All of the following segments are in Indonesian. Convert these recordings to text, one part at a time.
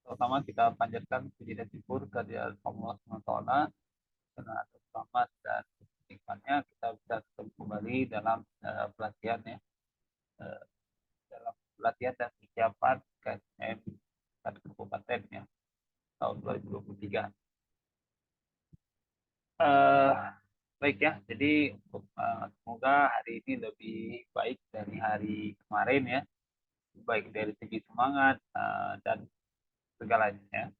Pertama kita panjatkan puji dan syukur kehadirat Allah SWT karena atas rahmat dan nikmatnya kita bisa ketemu kembali dalam pelatihan ya, eh, dalam pelatihan dan persiapan KSM Kabupaten ya tahun 2023. Eh, Baik ya, jadi semoga hari ini lebih baik dari hari kemarin ya, baik dari segi semangat dan segalanya ya.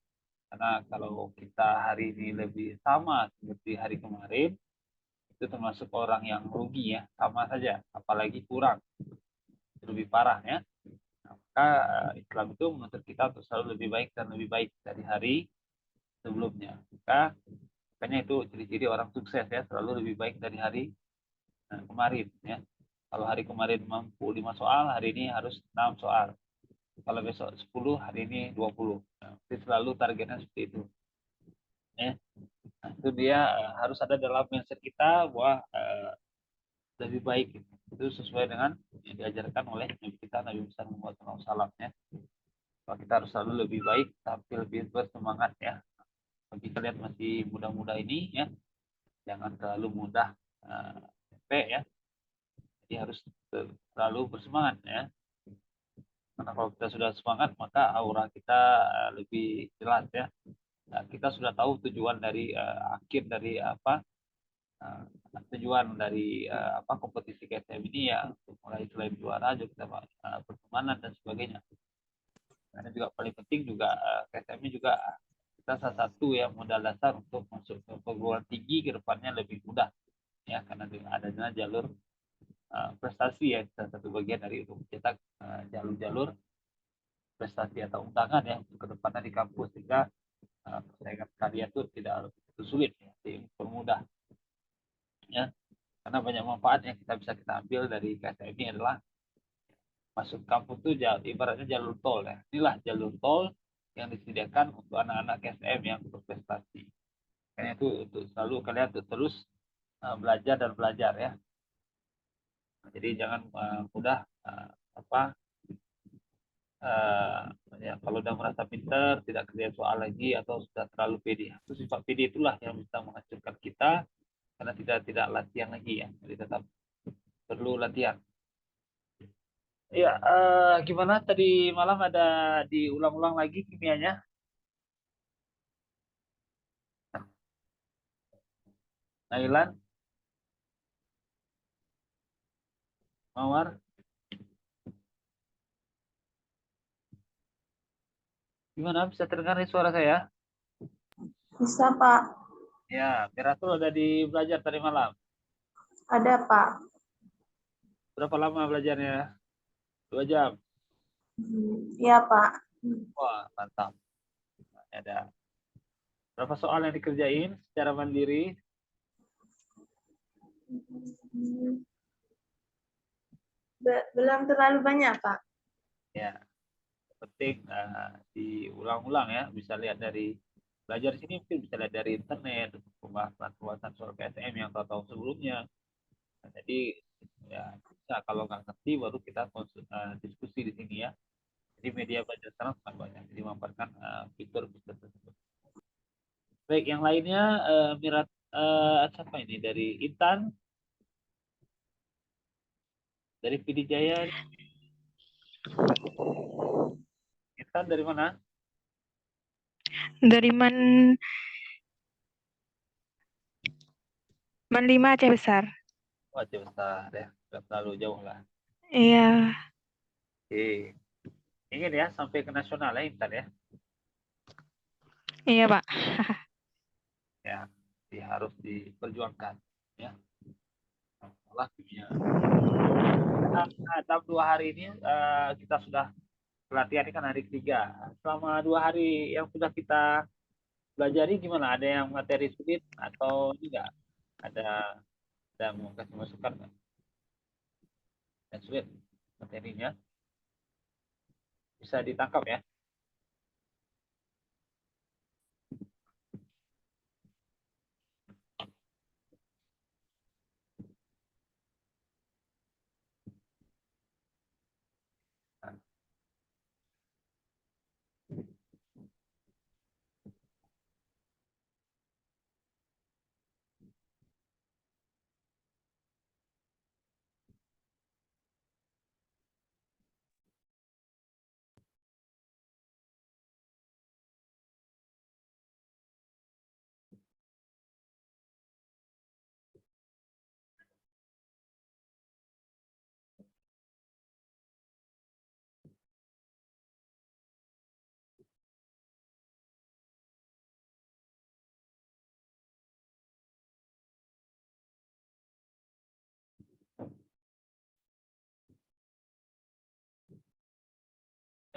Karena kalau kita hari ini lebih sama seperti hari kemarin, itu termasuk orang yang rugi ya, sama saja, apalagi kurang, lebih parah ya. Nah, maka Islam itu menuntut kita untuk selalu lebih baik dan lebih baik dari hari sebelumnya. Makanya itu ciri-ciri orang sukses ya, selalu lebih baik dari hari kemarin ya. Kalau hari kemarin mampu 5 soal, hari ini harus 6 soal. Kalau besok 10, hari ini 20. Nah, itu selalu targetnya seperti itu. Ya. Nah, itu dia harus ada dalam mindset kita bahwa lebih baik gitu. Itu sesuai dengan yang diajarkan oleh Nabi kita Nabi besar Muhammad SAW ya. Bahwa kita harus selalu lebih baik, tapi lebih bersemangat ya. Bagi kalian masih muda-muda ini ya, jangan terlalu mudah capek ya. Jadi harus selalu bersemangat ya. Karena kalau kita sudah semangat, maka aura kita lebih jelas ya. Nah, kita sudah tahu tujuan dari akhir dari apa uh, tujuan dari apa kompetisi KTM ini ya, untuk mulai selain juara juga kita pertemanan dan sebagainya. Karena juga paling penting juga KTM ini juga kita salah satu yang modal dasar untuk masuk ke perguruan tinggi ke depannya lebih mudah ya, karena adanya jalur prestasi ya, salah satu bagian dari untuk mencetak jalur-jalur prestasi atau undangan ya untuk kedepannya di kampus, sehingga persaingan karya itu tidak begitu sulit ya, dipermudah ya. Karena banyak manfaat yang kita ambil dari KTM ini adalah masuk kampus itu ibaratnya jalur tol ya. Inilah jalur tol yang disediakan untuk anak-anak KSM yang berprestasi. Karena itu untuk selalu kalian untuk terus belajar dan belajar ya. Jadi jangan mudah apa uh, ya, kalau udah merasa pintar tidak kerja soal lagi atau sudah terlalu pede. Itu sifat pede itulah yang bisa menghancurkan kita karena tidak latihan lagi ya. Jadi tetap perlu latihan. Ya, gimana tadi malam ada diulang-ulang lagi kimianya? Nailan, Mawar, gimana bisa terdengar nih suara saya? Bisa, Pak. Ya, Miratul udah di belajar tadi malam. Ada, Pak. Berapa lama belajarnya? 2 jam. Iya, Pak. Wah, mantap. Ada berapa soal yang dikerjain secara mandiri? Belum terlalu banyak, Pak. Ya, penting diulang-ulang ya. Bisa lihat dari belajar di sini, mungkin bisa lihat dari internet, pembahasan soal KSM yang tahu sebelumnya. Nah, jadi ya bisa, kalau nggak ngerti baru kita diskusi di sini ya. Jadi media belajar sekarang sangat banyak, jadi memanfaatkan fitur-fitur tersebut. Baik, yang lainnya Mirat siapa ini dari Intan, dari PD Jaya. Intan dari mana? Dari Man 5 Aceh Besar. Oh, Aceh Besar ya, nggak terlalu jauh lah. Iya, Oke. Ingin ya sampai ke nasional ya Intan ya. iya Pak. Ya, jadi harus diperjuangkan ya. Allah dunia. Dalam 2 hari ini kita sudah pelatihan ini kan hari ketiga. Selama 2 hari yang sudah kita pelajari gimana? Ada yang materi sulit atau tidak? Ada mau kasih masukan nggak? Yang sulit materinya bisa ditangkap ya.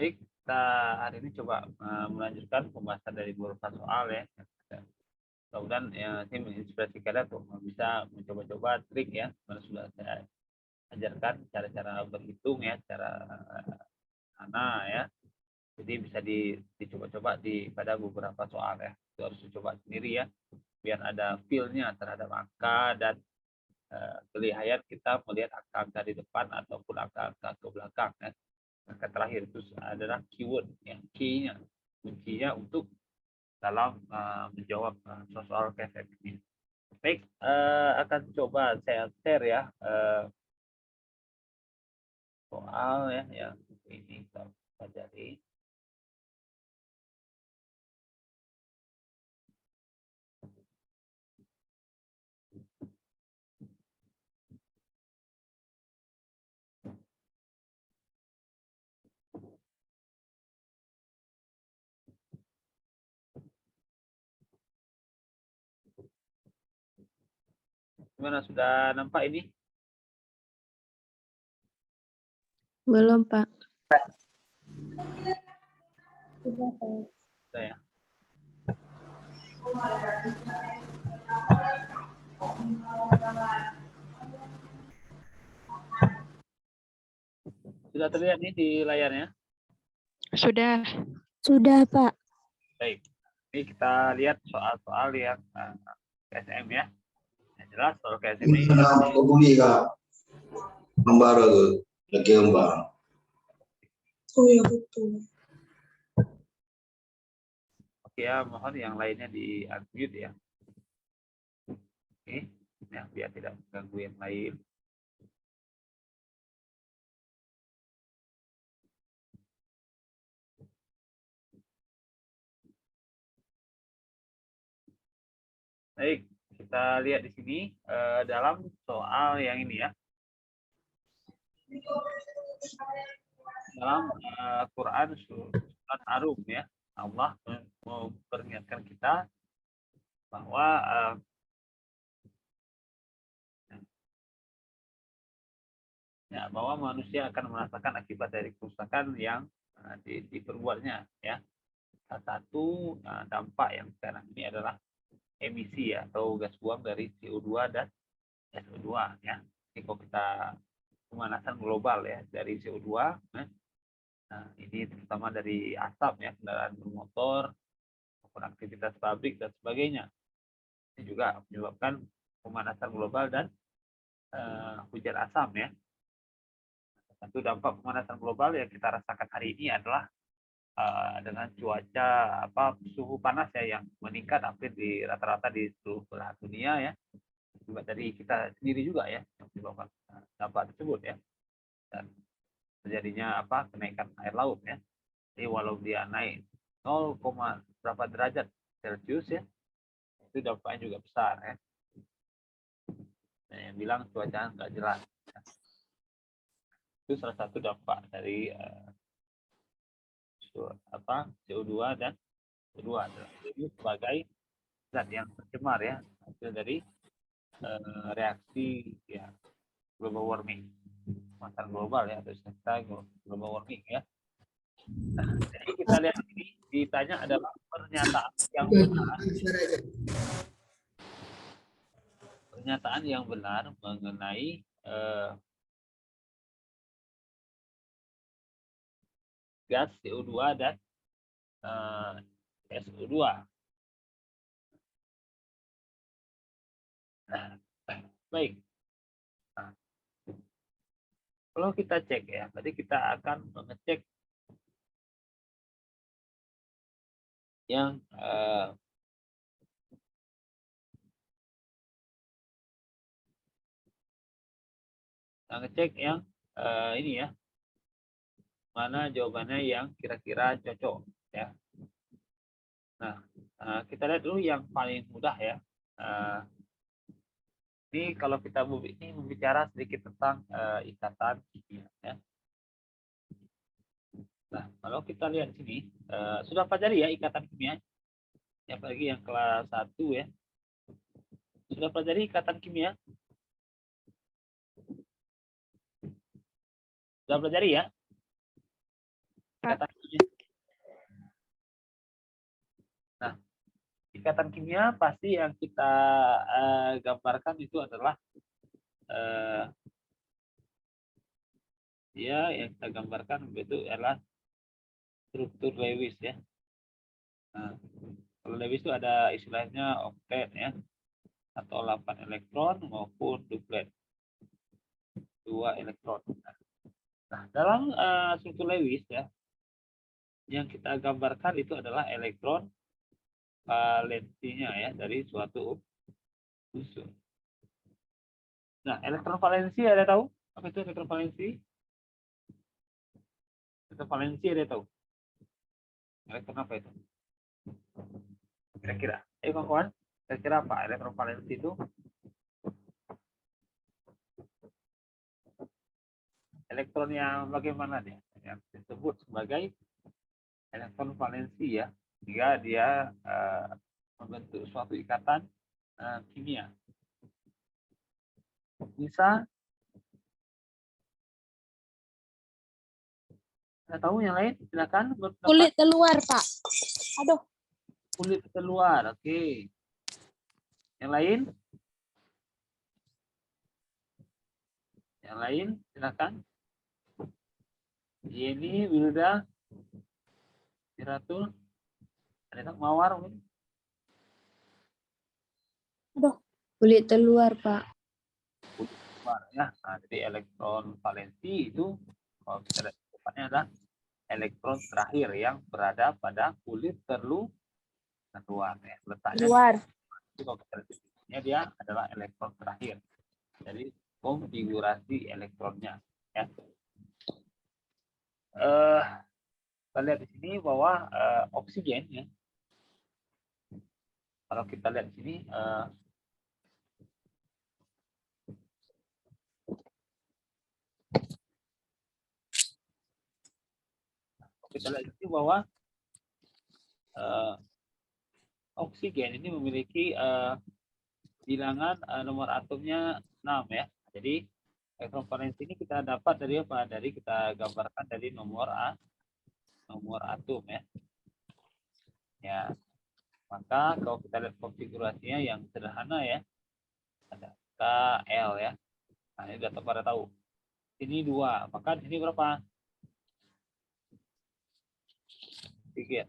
Baik, kita hari ini coba melanjutkan pembahasan dari beberapa soal ya. Mudah-mudahan ya, ini menginspirasi kalian untuk bisa mencoba-coba trik ya, mana sudah saya ajarkan cara-cara berhitung ya, cara mana ya. Jadi bisa dicoba-coba pada beberapa soal ya. Itu harus dicoba sendiri ya, biar ada feel-nya terhadap angka dan kelihatan kita melihat angka-angka di depan ataupun angka-angka ke belakang ya. Angka terakhir itu adalah keyword yang key-nya, kuncinya untuk dalam menjawab soal KFM ini. Baik, akan coba saya share ya soal ya yang ini kita pelajari. Gimana, sudah nampak ini? Belum, Pak. Sudah ya. Sudah terlihat nih di layarnya? Sudah. Sudah, Pak. Baik. Ini kita lihat soal-soal yang KSM ya. Yang jelas soal KSM ini. Bumi Kak, Ambara tuh, lagi Ambara. Oh ya betul. Oke ya, mohon yang lainnya di unmute ya. Oke, ya, biar tidak mengganggu yang lain. Baik, kita lihat di sini dalam soal yang ini ya. Dalam Quran surat Ar-Rum ya, Allah memperingatkan kita bahwa bahwa manusia akan merasakan akibat dari kerusakan yang diperbuatnya ya. Salah satu dampak yang sekarang ini adalah emisi ya, atau gas buang dari CO2 dan SO2 ya. Jadi kalau kita pemanasan global ya dari CO2 ya. Nah, ini terutama dari asap ya, kendaraan bermotor maupun aktivitas pabrik dan sebagainya. Ini juga menyebabkan pemanasan global dan hujan asam ya. Satu dampak pemanasan global yang kita rasakan hari ini adalah dengan cuaca suhu panas ya yang meningkat hampir di rata-rata di seluruh belahan dunia ya. Juga dari kita sendiri juga ya yang menyebabkan dampak tersebut ya. Dan terjadinya kenaikan air laut ya. Jadi walau dia naik 0, berapa derajat Celcius ya, itu dampaknya juga besar ya. Nah, yang bilang cuaca nggak jelas ya. Itu salah satu dampak dari CO2 dan CO2 itu sebagai zat yang tercemar ya, hasil dari reaksi ya global warming, pemanasan global ya, atau istilah global warming ya. Nah, jadi kita lihat ini ditanya adalah pernyataan yang benar mengenai gas CO2 dan SO2. Nah, baik. Nah, kalau kita cek ya, berarti kita akan mengecek yang ngecek yang ini ya, mana jawabannya yang kira-kira cocok ya. Nah, kita lihat dulu yang paling mudah ya. Ini kalau kita ini membicara sedikit tentang ikatan kimia ya. Nah, kalau kita lihat di sini sudah pelajari ya ikatan kimia. Ya, apalagi yang kelas 1 ya. Sudah pelajari ikatan kimia? Sudah pelajari ya? Ikatan kimia. Nah, ikatan kimia pasti yang kita gambarkan itu adalah yang kita gambarkan itu adalah struktur Lewis ya. Nah, kalau Lewis itu ada istilahnya oktet ya, atau 8 elektron maupun duplet 2 elektron. Nah, dalam struktur Lewis ya, yang kita gambarkan itu adalah elektron valensinya ya dari suatu unsur. Nah, elektron valensi ada tahu? Apa itu elektron valensi? Elektron valensi ada tahu? Elektron apa itu? Kira-kira. Kawan-kawan, kira-kira apa elektron valensi itu? Elektron yang bagaimana dia? Yang disebut sebagai elektron valensi ya, jika dia membentuk suatu ikatan kimia. Bisa ada tahu yang lain? Silakan berpendapat. Kulit keluar, Pak. Aduh. Kulit keluar, oke. Yang lain? Yang lain, silakan. Ini Wilda, Siratul, ada tak Mawar mungkin? Aduh. Kulit keluar, Pak. Kulit keluar ya. Nah, jadi elektron valensi itu kalau kita lihat depannya adalah elektron terakhir yang berada pada kulit keluar ya. Letaknya Keluar. itu kalau kita lihat dia adalah elektron terakhir. Jadi konfigurasi elektronnya ya. Kita lihat di sini bahwa oksigen ya. Kalau kita lihat di sini bahwa oksigen ini memiliki bilangan nomor atomnya 6 ya. Jadi elektron valensi ini kita dapat dari apa? Dari kita gambarkan dari nomor atom ya. Ya. Maka kalau kita lihat konfigurasinya yang sederhana ya. Ada KL ya. Nah, ini sudah pada tahu. Ini 2. Maka di sini berapa? 3.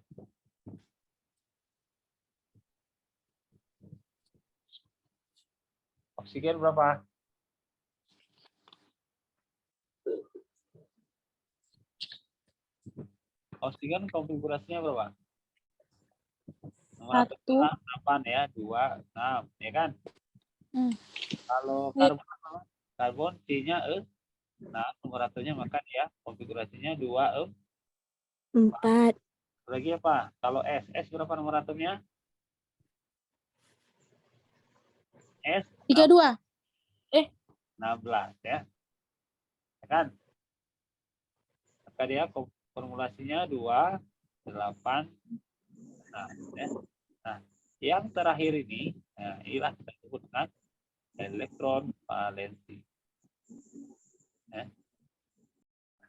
Oksigen berapa? Oksigen konfigurasinya berapa? Nomor 1. 8 ya, 2, 6 ya kan? Kalau karbon C-nya nah nomor atomnya maka ya konfigurasinya 2, 4. Lagi apa? Kalau S berapa nomor atomnya? S 32. 16 ya. Ya kan? Maka dia formulasinya 2, 8, 6 ya. Nah, yang terakhir ini, inilah kita sebut dengan elektron valensi. Ya.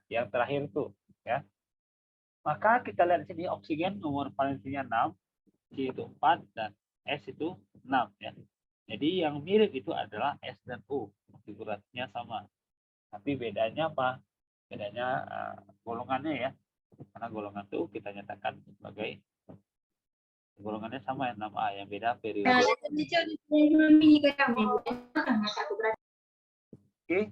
Yang terakhir itu, ya. Maka kita lihat di sini oksigen nomor valensinya 6, C itu 4 dan S itu 6 ya. Jadi yang mirip itu adalah S dan U, konfigurasinya sama. Tapi bedanya apa? Bedanya golongannya ya. Karena golongan itu kita nyatakan sebagai golongannya sama yang 6A, yang beda periode. Oke.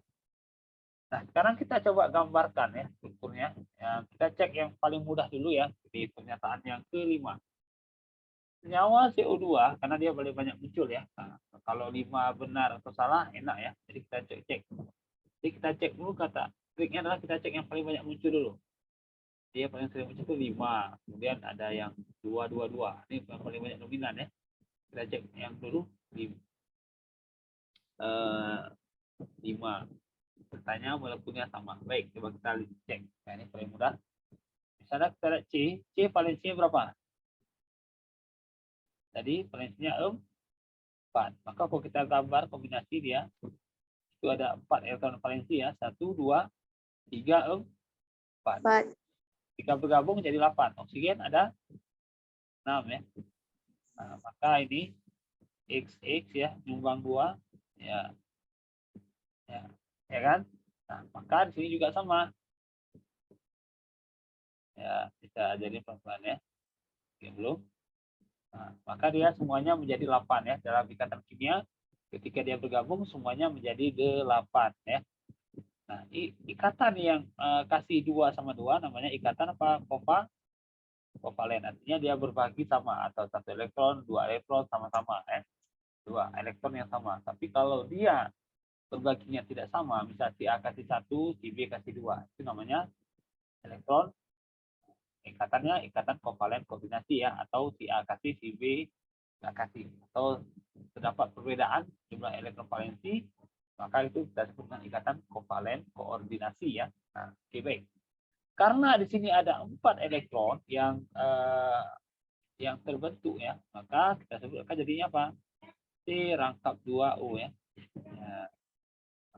Nah, sekarang kita coba gambarkan ya strukturnya. Ya, kita cek yang paling mudah dulu ya di pernyataan yang kelima. Senyawa CO2 karena dia paling banyak muncul ya. Nah, kalau 5 benar atau salah enak ya. Jadi kita cek. Jadi kita cek dulu kata. Triknya adalah kita cek yang paling banyak muncul dulu. Dia paling sering muncul itu 5. Kemudian ada yang 222. Ini yang paling banyak dominan ya. Kita cek yang dulu 5. Pertanyaan molekulnya sama. Baik, coba kita cek. Nah, ini paling mudah. Misalnya kita lihat C valensinya berapa? Tadi valensinya 4. Maka kalau kita gambar kombinasi dia, itu ada 4 elektron valensi ya. 1, 2, 3, 4. Jika bergabung jadi 8. Oksigen ada 6 ya. Nah, maka ini XX ya, nyumbang 2 ya. Ya kan? Nah, maka di sini juga sama. Ya, bisa jadi pelan-pelan ya. Oke, belum. Nah, maka dia semuanya menjadi 8 ya. Dalam ikatan kimia, ketika dia bergabung semuanya menjadi 8 ya. Nah, ikatan yang kasih 2 sama 2 namanya ikatan apa? Kovalen. Artinya dia berbagi sama, atau 1 elektron, 2 elektron sama-sama ya. 2 elektron yang sama. Tapi kalau dia berbaginya tidak sama, misal si A kasih 1, si B kasih 2, itu namanya elektron, ikatannya ikatan kovalen kombinasi ya, atau si A kasih, si B nggak kasih, atau terdapat perbedaan jumlah elektron valensi, maka itu kita sebut dengan ikatan kovalen koordinasi ya. Nah, oke, baik. Karena di sini ada 4 elektron yang terbentuk ya, maka kita sebutkan jadinya apa? C rangkap 2O ya.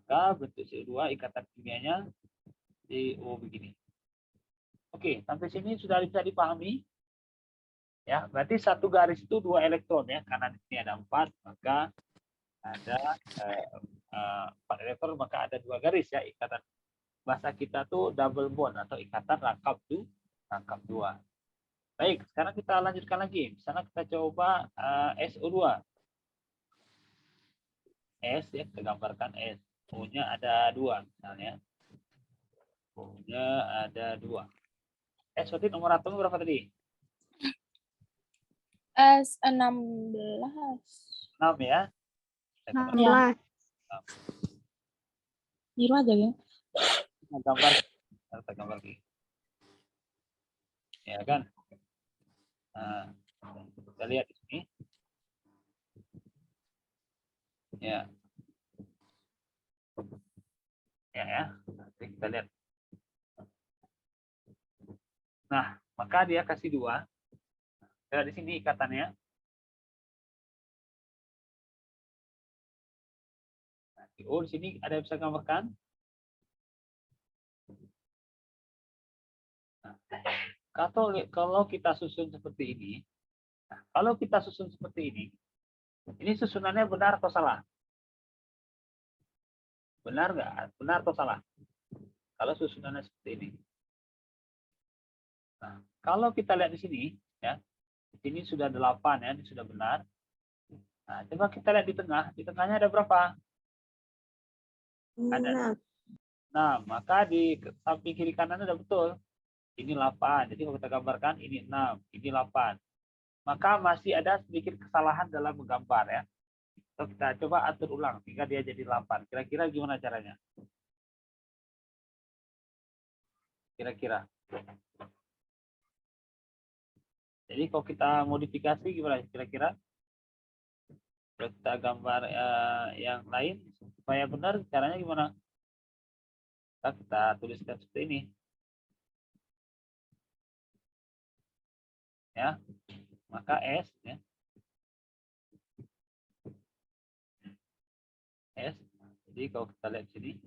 Maka bentuk CO2 ikatan kimianya CO begini. Oke, sampai sini sudah bisa dipahami. Ya, berarti satu garis itu 2 elektron ya, karena di sini ada 4, maka ada 4 elektron, maka ada 2 garis ya, ikatan. Bahasa kita tuh double bond atau ikatan rangkap 2. Baik, sekarang kita lanjutkan lagi. Misalnya kita coba SO2. S ya, kita gambarkan S. O-nya ada 2 misalnya. O-nya ada 2. S berarti nomor atom berapa tadi? S16. 6 ya. 16. Biru aja ya. Kita gambar lagi. Ya kan? Nah, kita lihat di sini. Ya. Ya. Nanti kita lihat. Nah, maka dia kasih 2. Nah, di sini ikatannya. Nah, di sini ada yang bisa gambarkan? Nah, kalau kita susun seperti ini, ini susunannya benar atau salah? Benar nggak? Benar atau salah? Kalau susunannya seperti ini. Nah, kalau kita lihat di sini, ya, di sini sudah 8 ya, ini sudah benar. Nah, coba kita lihat di tengah. Di tengahnya ada berapa? Ada 6. Maka di samping kiri kanan ada betul. Ini 8. Jadi kalau kita gambarkan ini 6, ini 8. Maka masih ada sedikit kesalahan dalam menggambar ya. So, kita coba atur ulang sehingga dia jadi 8. Kira-kira gimana caranya? Kira-kira. Jadi kalau kita modifikasi gimana kira-kira? Kalau kita gambar yang lain supaya benar, caranya gimana? Kita tuliskan seperti ini. Ya. Maka S ya. S. Jadi kalau kita lihat sini,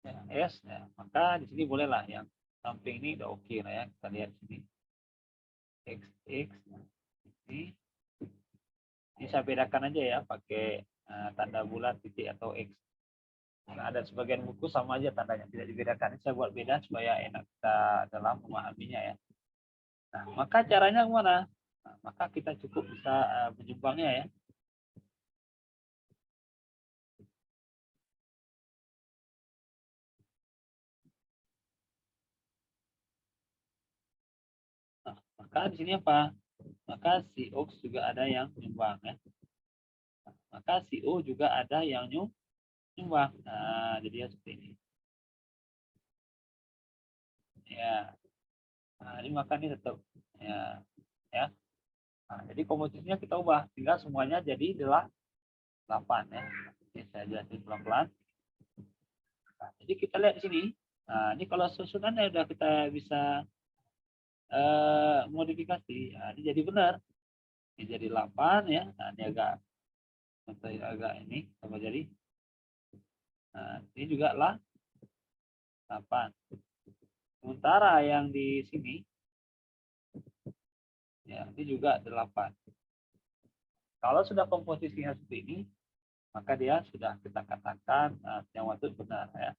ya, S ya, maka di sini bolehlah yang samping ini udah oke lah ya. Kita lihat sini. XX ini saya bedakan aja ya pakai tanda bulat titik atau X. Nah, ada sebagian buku sama aja tandanya, tidak dibedakan. Ini saya buat beda supaya enak kita dalam memahaminya ya. Nah, maka caranya gimana? Nah, maka kita cukup bisa menjumbangnya ya. Nah, maka di sini apa? Maka si Ox juga ada yang nyumbang ya. Nah, maka si O juga ada yang nyumbang. Nah, jadi seperti ini. Ya. Nah, ini maka ini tetap ya. Nah, jadi komposisinya kita ubah sehingga semuanya jadi 8 ya. Ini saya jelasin pelan-pelan. Nah, jadi kita lihat di sini. Nah, ini kalau susunannya udah kita bisa modifikasi. Nah, ini jadi benar. Ini jadi 8 ya. Nah, ini agak ini coba jadi Nah, ini juga lah 8. Sementara yang di sini, ya, ini juga 8. Kalau sudah komposisinya seperti ini, maka dia sudah kita katakan senyawa itu benar ya.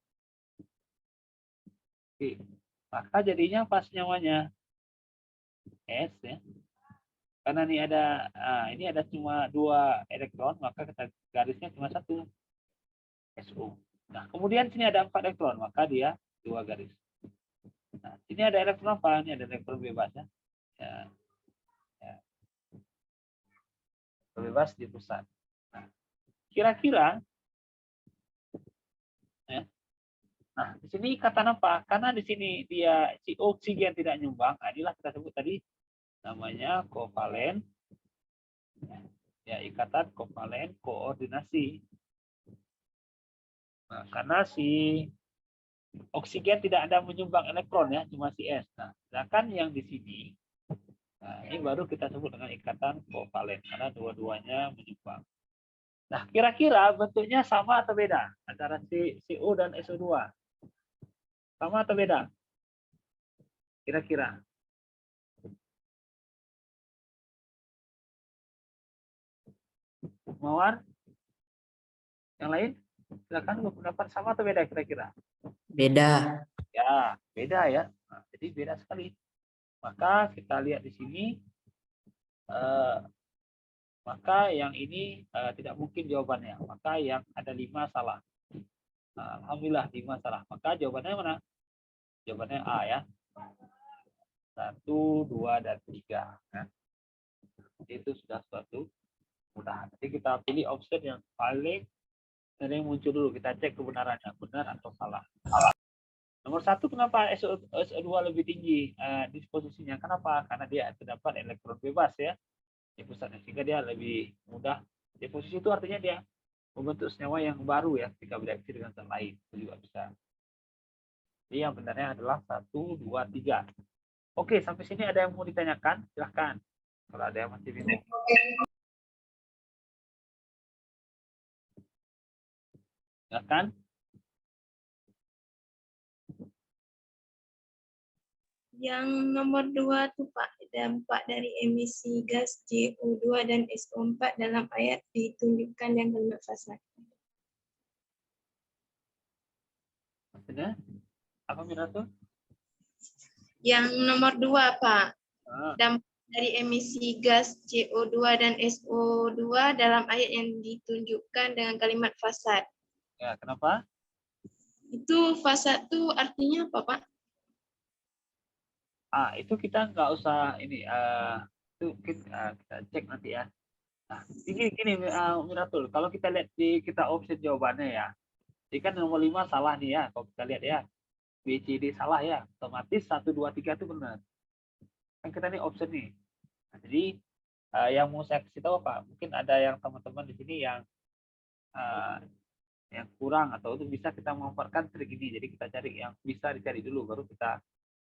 Oke. Maka jadinya pas nyawanya S ya. Karena ini ada cuma 2 elektron, maka kita garisnya cuma 1 SO. Nah, kemudian sini ada 4 elektron, maka dia 2 garis. Nah, sini ada elektron apa? Ini ada elektron bebas ya. Ya. Bebas di pusat. Nah, kira-kira ya. Nah, di sini ikatan apa? Karena di sini dia si oksigen tidak nyumbang. Nah, inilah kita sebut tadi namanya kovalen. Ya, ikatan kovalen koordinasi. Nah, karena si oksigen tidak ada menyumbang elektron ya, cuma si S. Nah, sedangkan yang di sini, nah ini baru kita sebut dengan ikatan kovalen karena dua-duanya menyumbang. Nah, kira-kira bentuknya sama atau beda antara si CO dan SO2? Sama atau beda? Kira-kira. Mawar? Yang lain? Silakan berpendapat sama atau beda kira-kira? Beda. Ya, beda ya. Nah, jadi beda sekali. Maka kita lihat di sini, maka yang ini tidak mungkin jawabannya. Maka yang ada 5 salah. Nah, alhamdulillah 5 salah. Maka jawabannya mana? Jawabannya A ya. 1, 2, dan 3. Nah, itu sudah suatu mudah. Nanti kita pilih option yang paling sering muncul dulu. Kita cek kebenarannya, benar atau salah. Nomor 1, kenapa SO2 lebih tinggi disposisinya? Kenapa? Karena dia terdapat elektron bebas ya di pusatnya, sehingga dia lebih mudah. Deposisi itu artinya dia membentuk senyawa yang baru ya ketika bereaksi dengan zat lain. Itu juga bisa. Jadi yang benarnya adalah 1, 2, 3. Oke, sampai sini ada yang mau ditanyakan? Silahkan. Kalau ada yang masih bingung. Silahkan. Yang nomor 2 tuh Pak, dampak dari emisi gas CO2 dan SO4 dalam ayat ditunjukkan dengan kalimat fasad. Maksudnya apa Miratul? Yang nomor 2 Pak, Ah, dampak dari emisi gas CO2 dan SO2 dalam ayat yang ditunjukkan dengan kalimat fasad. ya, kenapa? Itu fasad tuh artinya apa Pak? Itu kita nggak usah ini. Itu kita cek nanti ya. Nah, gini Miratul. Kalau kita lihat di kita option jawabannya ya. Ini kan nomor 5 salah nih ya. Kalau kita lihat ya. B, C, D salah ya. Otomatis 1, 2, 3 itu benar. Kan kita nih option nih. Nah, jadi yang mau saya kasih tahu apa? Mungkin ada yang teman-teman di sini yang kurang atau itu bisa kita memanfaatkan trik ini. Jadi kita cari yang bisa dicari dulu, baru kita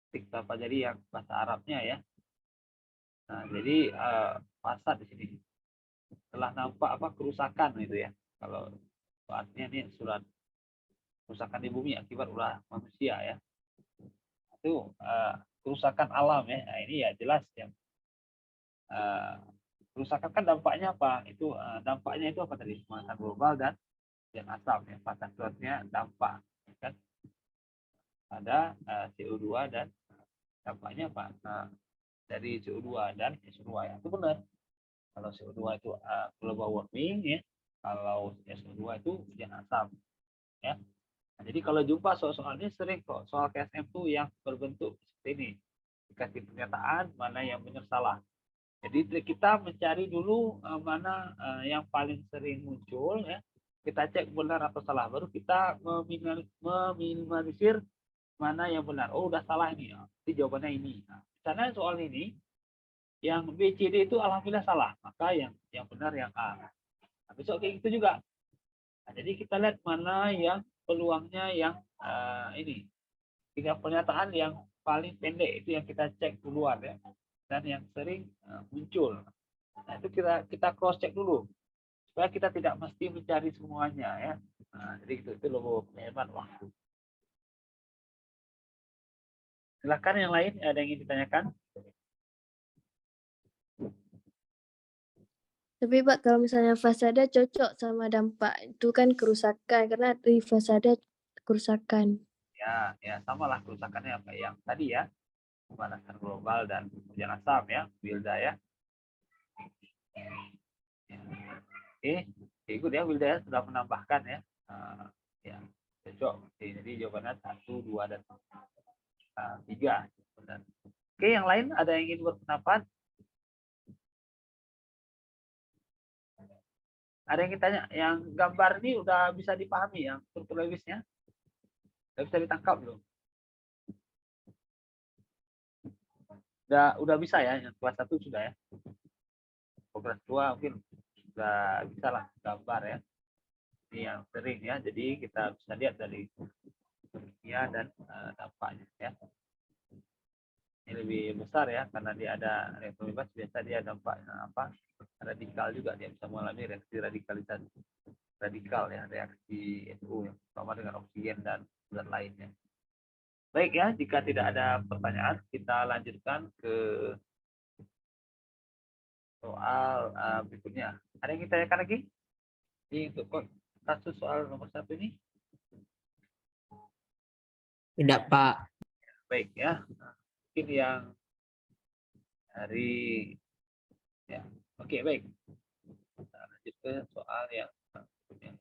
tik apa jadi yang bahasa Arabnya ya. Nah, jadi fasad di sini telah nampak apa kerusakan itu ya. Kalau artinya ini surat kerusakan di bumi akibat ulah manusia ya. Itu kerusakan alam ya. Nah, ini ya jelas yang kerusakan kan dampaknya apa? Itu dampaknya itu apa tadi? Pemanasan global dan asap ya. Fasad dampak ya kan? Ada CO2 dan dampaknya apa? Dari CO2 dan SO2 ya. Itu benar. Kalau CO2 itu global warming ya. Kalau SO2 itu hujan asap ya. Nah, jadi kalau jumpa soal-soal ini sering kok soal KSM itu yang berbentuk seperti ini. Dikasih pernyataan mana yang benar salah. Jadi kita mencari dulu mana yang paling sering muncul ya. Kita cek benar atau salah. Baru kita meminimalisir mana yang benar. Oh, udah salah ini. Jadi jawabannya ini. Nah, karena soal ini yang B, C, D itu alhamdulillah salah. Maka yang benar yang A. Nah, besok kayak gitu juga. Nah, jadi kita lihat mana yang peluangnya yang ini. 3 pernyataan yang paling pendek itu yang kita cek duluan ya. Dan yang sering muncul. Nah, itu kita cross check dulu supaya kita tidak mesti mencari semuanya ya. Nah, jadi itu loh hemat waktu. Silakan yang lain, ada yang ingin ditanyakan? Tapi Pak, kalau misalnya fasada cocok sama dampak itu kan kerusakan, karena di fasada kerusakan. Ya samalah kerusakannya apa yang tadi ya, pemanasan global dan hujan asam ya, Wilda ya. Oke, ikut ya Wilda ya, sudah menambahkan ya. Ya, cocok. Jadi jawabannya 1, 2, dan 3. Oke, yang lain ada yang ingin berpendapat? Ada yang ingin tanya? Yang gambar ini udah bisa dipahami yang struktur Lewisnya? Udah bisa ditangkap belum? Udah bisa ya, yang kelas 1 sudah ya. Kelas 2 mungkin sudah bisa lah gambar ya. Ini yang sering ya, jadi kita bisa lihat dari ya dan dampaknya ya. Ini lebih besar ya, karena dia ada reaksi bebas, biasa dia dampaknya apa? Radikal juga, dia bisa mengalami reaksi radikalisasi radikal ya, reaksi SO yang sama dengan oksigen dan zat lainnya. Baik ya, jika tidak ada pertanyaan, kita lanjutkan ke soal berikutnya. Ada yang kita tanyakan lagi? Ini untuk kasus soal nomor 1 ini? Tidak, Pak. Baik ya. Mungkin yang dari ya. Oke, baik. Kita lanjut ke soal yang berikutnya.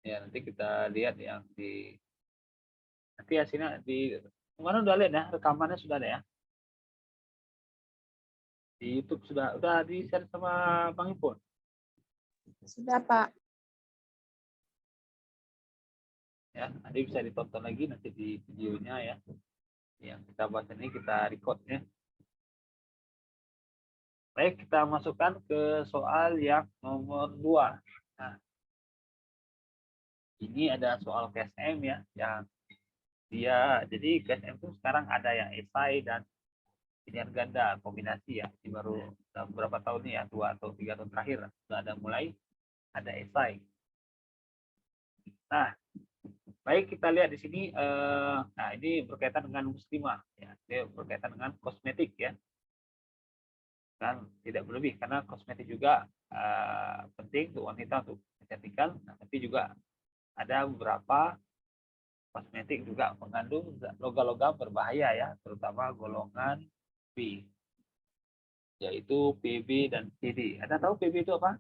Ya, nanti kita lihat yang di nanti hasilnya di kemarin udah lihat ya, rekamannya sudah ada ya. Di YouTube sudah di-share sama Bang Ipon. Sudah Pak. Ya, nanti bisa ditonton lagi nanti di videonya ya. Yang kita bahas ini kita record ya. Baik, kita masukkan ke soal yang nomor 2. Nah, ini ada soal KSM ya, yang dia jadi KSM itu sekarang ada yang esai dan pilihan ganda kombinasi ya. Ini baru beberapa tahun nih ya, 2 atau 3 tahun terakhir sudah ada mulai ada esai. Nah, baik kita lihat di sini. Nah, ini berkaitan dengan muslimah ya, dia berkaitan dengan kosmetik ya. Dan tidak berlebih karena kosmetik juga penting untuk wanita untuk kecantikan, tapi juga ada beberapa kosmetik juga mengandung logam-logam berbahaya ya, terutama golongan B, yaitu PB dan CD. Ada tahu PB itu apa?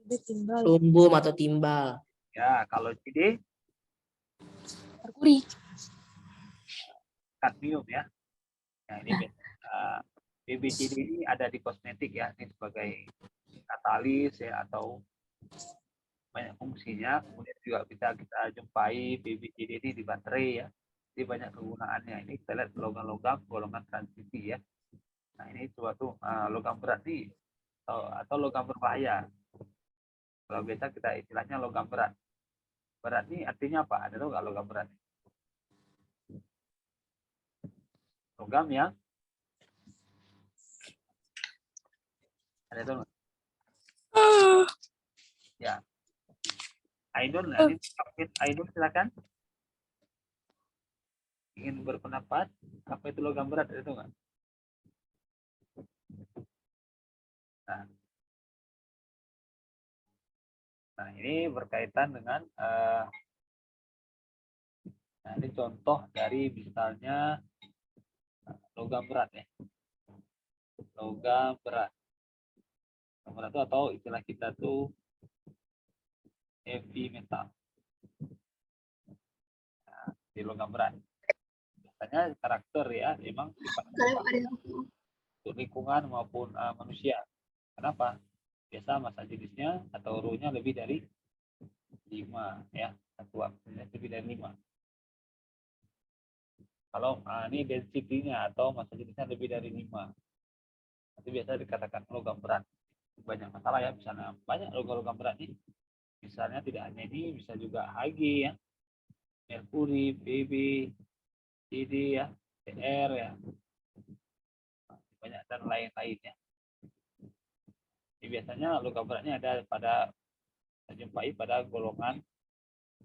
Timbal. Sumbum atau timbal. Ya, kalau CD Merkuri. kadmium ya. Nah, ini PBCD ini ada di kosmetik ya, ini sebagai katalis ya atau banyak fungsinya. Kemudian juga bisa kita jumpai PBCD ini di baterai ya. Jadi banyak kegunaannya. Ini kita lihat logam-logam golongan transisi ya. Nah, ini suatu logam berat nih atau logam berbahaya. Kalau biasa kita istilahnya logam berat. Berat ini artinya apa? Ada tahu nggak logam berat? Logam yang ada tahu nggak? Ya. Ainun, Ainun silakan. Ingin berpendapat apa itu logam berat, ada tahu nggak? Nah, ini berkaitan dengan nah, ini contoh dari misalnya logam berat ya. Logam berat. Logam berat itu atau istilah kita tuh heavy metal. Nah, di logam berat. Biasanya karakter ya, memang untuk lingkungan maupun manusia. Kenapa? Biasa masa jenisnya atau ruhnya lebih dari 5 ya, satu lebih dari 5. Kalau ini density-nya atau massa jenisnya lebih dari 5. Itu biasa dikatakan logam berat. Banyak masalah ya, misalnya banyak logam berat nih. Misalnya tidak hanya ini, bisa juga Hg ya, merkuri, Pb, Cd ya, Tr ya, banyak dan lain-lainnya. Jadi biasanya logam beratnya ada pada dijumpai pada golongan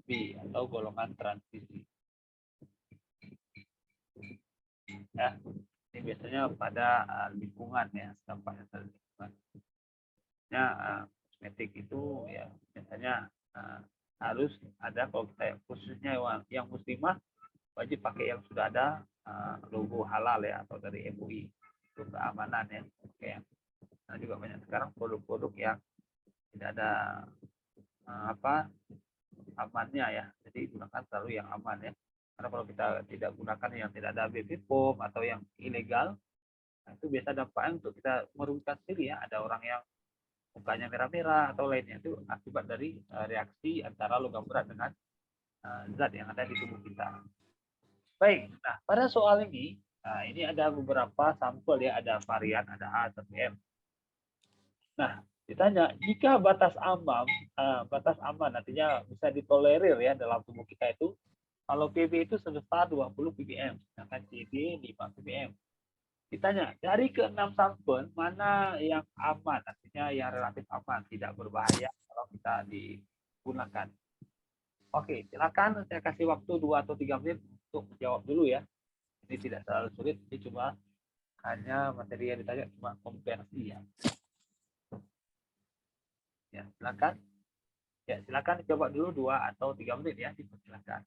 B atau golongan transisi. Ya, ini biasanya pada lingkungan ya, dampaknya pada lingkungan. Ya, kosmetik itu ya biasanya harus ada, kalau kita khususnya yang muslimah wajib pakai yang sudah ada logo halal ya, atau dari MUI untuk keamanan ya. Oke. Nah, juga banyak sekarang produk-produk yang tidak ada amannya ya, jadi gunakan selalu yang aman ya, karena kalau kita tidak gunakan yang tidak ada baby foam atau yang ilegal, nah itu biasa dampaknya untuk kita merugikan sendiri ya. Ada orang yang mukanya merah-merah atau lainnya, itu akibat dari reaksi antara logam berat dengan zat yang ada di tubuh kita. Baik, nah pada soal ini, ini ada beberapa sampel ya, ada varian, ada A sampai M. Nah, ditanya, jika batas aman artinya bisa ditolerir ya dalam tubuh kita itu, kalau PB itu sebesar 20 ppm, sedangkan CD 5 ppm. Ditanya, dari ke-6 sampel, mana yang aman, artinya yang relatif aman, tidak berbahaya kalau kita digunakan. Oke, silakan saya kasih waktu 2 atau 3 menit untuk jawab dulu ya. Ini tidak terlalu sulit, ini cuma hanya materi yang ditanya cuma konversi ya. Ya, silakan. Ya, silakan coba dulu 2 atau 3 menit ya, dipersilakan.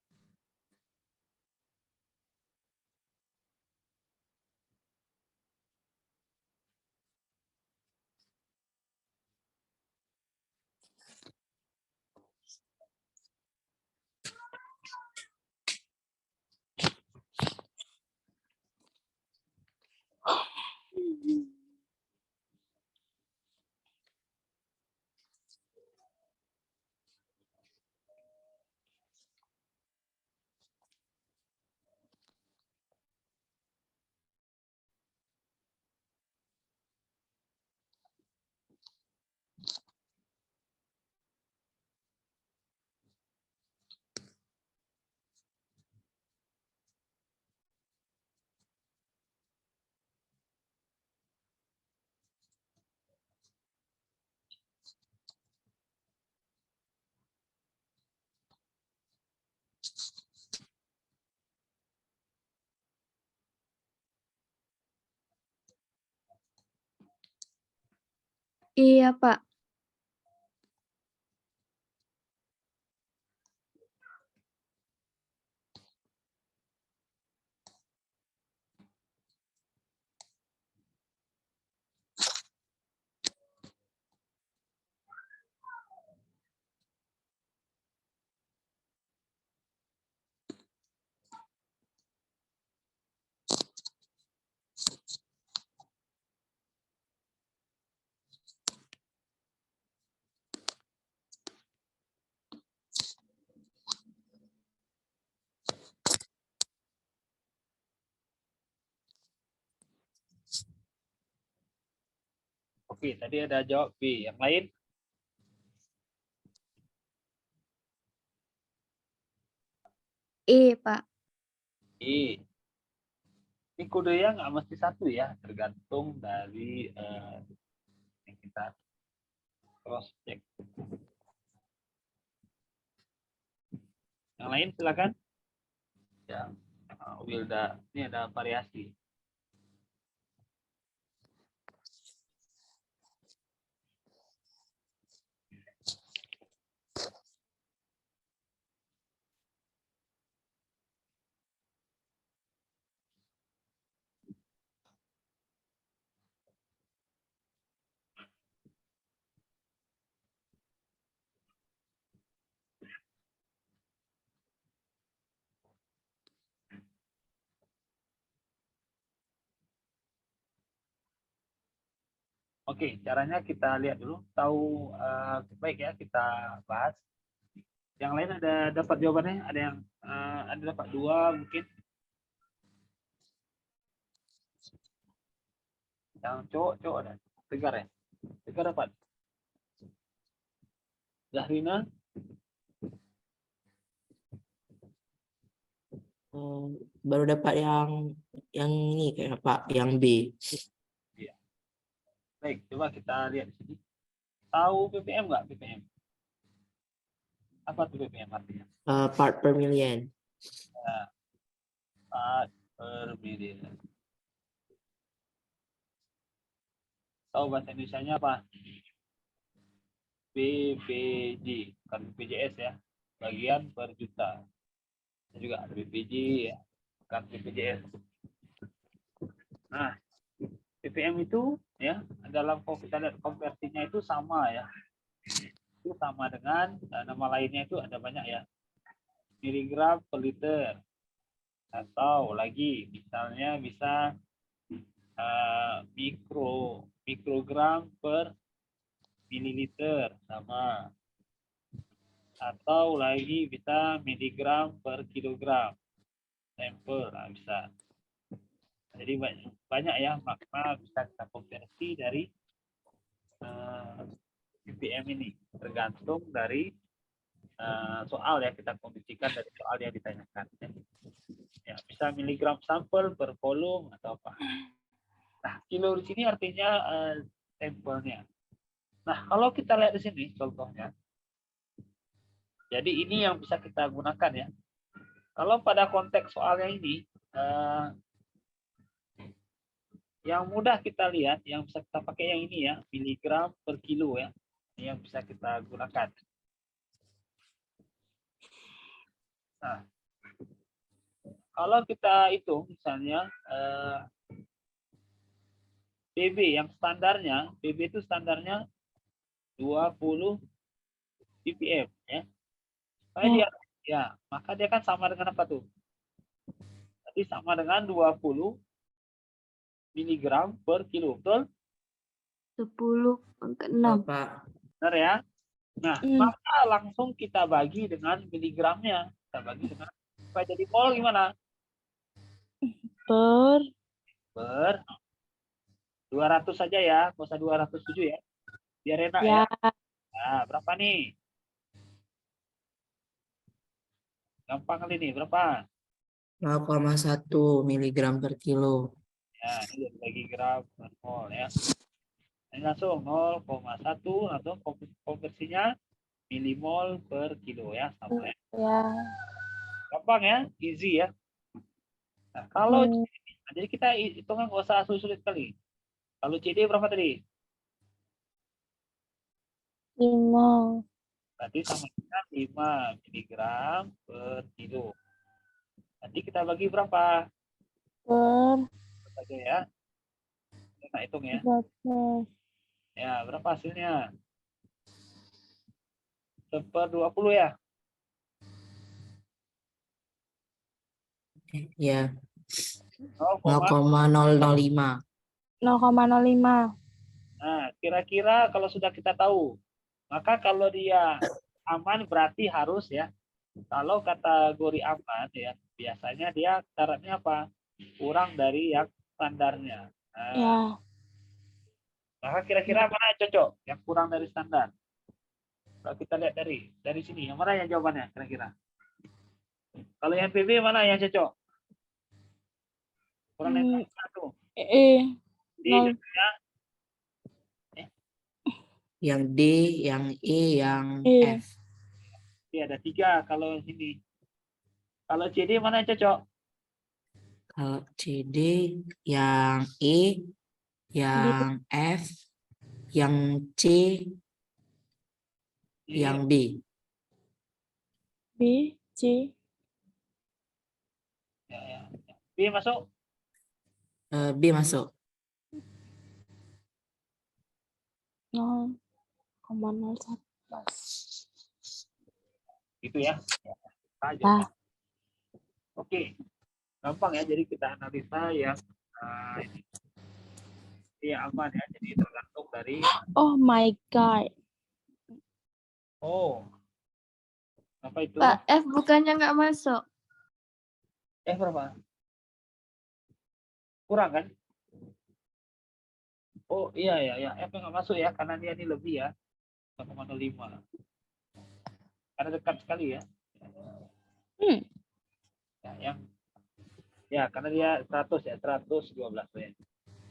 Iya, Pak. Oke, tadi ada jawab B. Yang lain? E, Pak. E. Ini kodenya nggak mesti 1 ya, tergantung dari yang kita cross check. Yang lain silakan. Ya, Wilda, ini ada variasi. Oke, caranya kita lihat dulu. Tahu baik ya, kita bahas. Yang lain ada dapat jawabannya? Ada yang ada dapat 2 mungkin? Yang cowok ada. Tegar ya? Tegar dapat? Zahrina? Baru dapat yang ini kayak Pak, yang B. Baik, coba kita lihat di sini. Tahu ppm nggak ppm? Apa tuh ppm artinya? Part per million. Part per million. Tahu bahasa Indonesianya apa? BPJ, bukan BPJS ya. Bagian per juta. Ada juga ada BPJ ya, bukan BPJS. Nah, ppm itu ya dalam kalau kita lihat konversinya itu sama ya. Itu sama dengan nama lainnya itu ada banyak ya. Miligram per liter. Atau lagi misalnya bisa mikrogram per mililiter sama, atau lagi bisa miligram per kilogram sampel, nah, bisa. Jadi banyak ya makna bisa kita konversi dari ppm ini, tergantung dari soal ya, kita konversikan dari soal yang ditanyakan ya, bisa miligram sampel per volume atau apa. Nah, kilo di sini artinya sampelnya. Nah, kalau kita lihat di sini contohnya, jadi ini yang bisa kita gunakan ya. Kalau pada konteks soalnya ini, yang mudah kita lihat, yang bisa kita pakai yang ini ya, miligram per kilo ya, ini yang bisa kita gunakan. Nah, kalau kita hitung misalnya PB yang standarnya, PB itu standarnya 20 ppm ya. Supaya dia ya, maka dia kan sama dengan apa tuh? Tadi sama dengan 20 miligram per kilo, betul? 10/6. Pak. Benar ya? Nah, maka langsung kita bagi dengan miligramnya. Kita bagi dengan, supaya jadi mol gimana? Per 200 saja ya, nggak usah 207 ya. Biar enak ya. Nah, berapa nih? Gampang kali nih, berapa? 0,1 miligram per kilo. Ya, ini bagi gram per mol ya. Ini langsung 0,1 atau konversinya milimol per kilo ya, sama ya. Gampang ya, easy ya. Nah, kalau jadi kita hitungan nggak usah sulit-sulit kali. Kalau CD berapa tadi? 5. Berarti sama dengan 5 miligram per kilo. Nanti kita bagi berapa? Saja ya. Kita hitung ya. Ya, berapa hasilnya? 1/20 ya? Ya, 0,05. 0,005. Nah, kira-kira kalau sudah kita tahu, maka kalau dia aman berarti harus ya. Kalau kategori aman ya, biasanya dia syaratnya apa? Kurang dari yang standarnya. Nah, maka kira-kira mana yang cocok? Yang kurang dari standar. Kalau kita lihat dari sini, yang mana yang jawabannya kira-kira? Kalau yang PB mana yang cocok? Kurang dari standar tuh. D contohnya. Yang D, yang E, yang F. Ada 3 kalau sini. Kalau CD mana yang cocok? Kalau CD, yang E, yang F, yang C, yang B. Ya. B masuk? B masuk. 0,01. Gitu ya. Oke. Gampang ya, jadi kita analisa yang ini aman ya, jadi tergantung dari Oh my god. apa itu? Pak, F bukannya nggak masuk. Berapa? Kurang kan? Oh iya ya, F nggak masuk ya karena dia ini lebih ya 1,05. Karena dekat sekali ya. Ya, yang ya karena dia 100 ya 112 ya.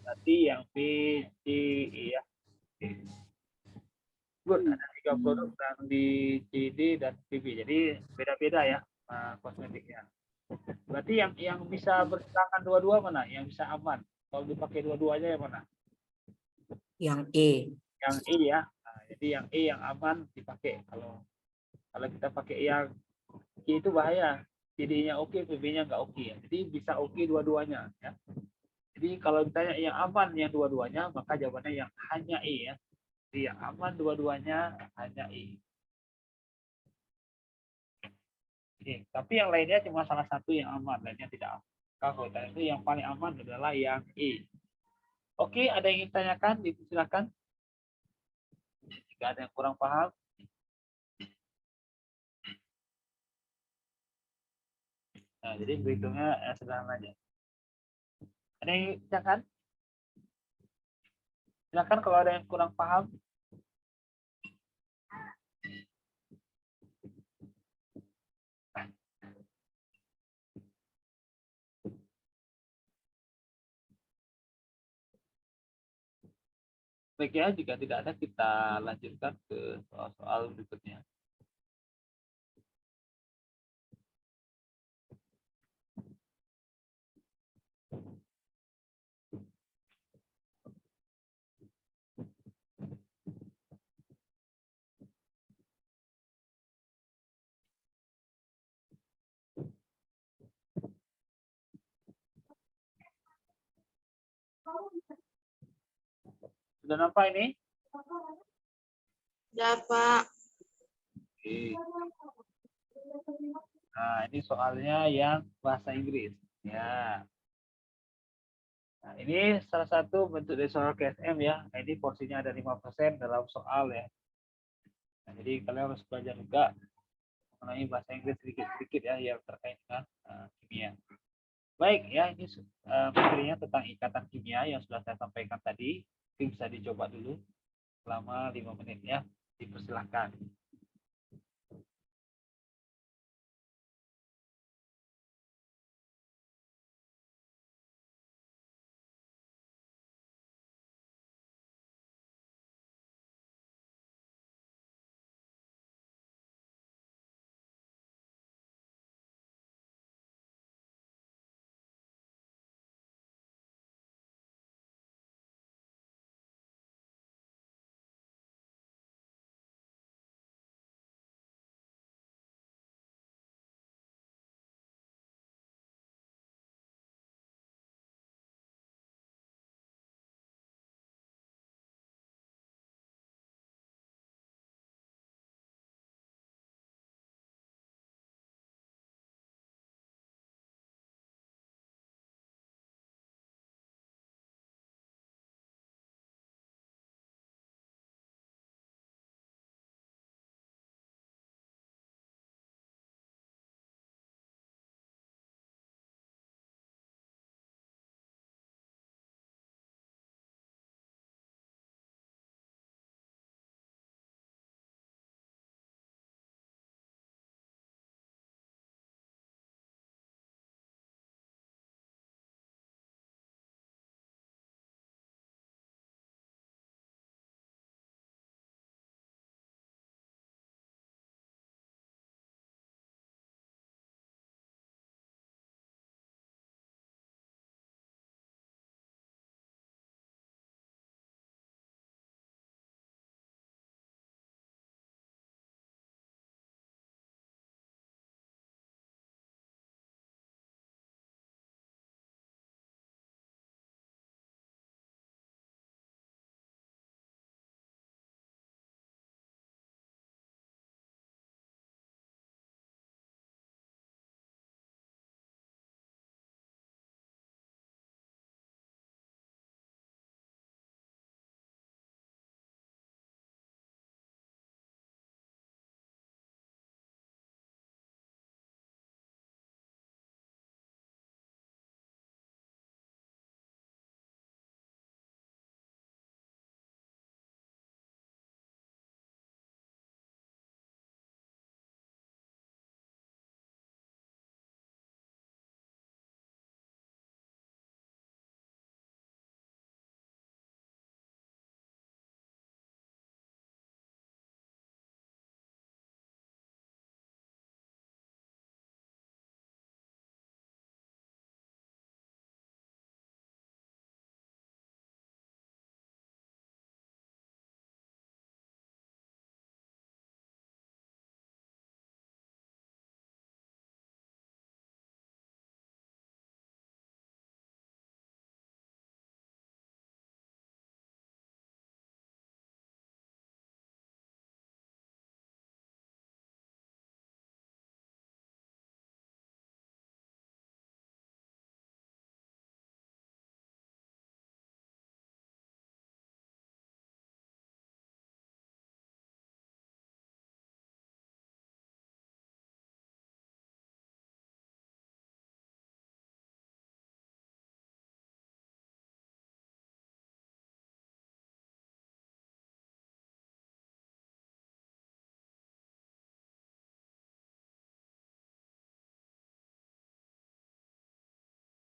Berarti yang B, C, E ya. Good, ada 3 produk yang di CD dan PB. Jadi beda-beda ya kosmetiknya. Berarti yang bisa bertahan dua-dua mana? Yang bisa aman. Kalau dipakai dua-duanya yang mana? Yang E. Yang E ya. Nah, jadi yang E yang aman dipakai. Kalau kita pakai yang C itu bahaya. CD-nya oke, PB-nya nggak oke ya. Jadi bisa oke dua-duanya ya. Jadi kalau ditanya yang aman yang dua-duanya, maka jawabannya yang hanya E ya. Jadi yang aman dua-duanya hanya E. Oke, tapi yang lainnya cuma salah satu yang aman, lainnya tidak aman. Kalau itu yang paling aman adalah yang E. Oke, ada yang ingin tanyakan? Silakan. Jika ada yang kurang paham. Nah, jadi berikutnya sederhana aja. Ada yang ingin tanyakan? Silakan kalau ada yang kurang paham. Baik ya, jika tidak ada kita lanjutkan ke soal-soal berikutnya. Sudah nampak ini? Sudah, Pak. Oke. Nah, ini soalnya yang bahasa Inggris. Ya. Nah, ini salah satu bentuk dari soal KSM ya. Nah, ini porsinya ada 5% dalam soal ya. Nah, jadi kalian harus belajar juga mengenai bahasa Inggris sedikit-sedikit ya yang terkait dengan kimia. Baik ya, ini materinya tentang ikatan kimia yang sudah saya sampaikan tadi. Mungkin bisa dicoba dulu selama 5 menit ya. Dipersilahkan.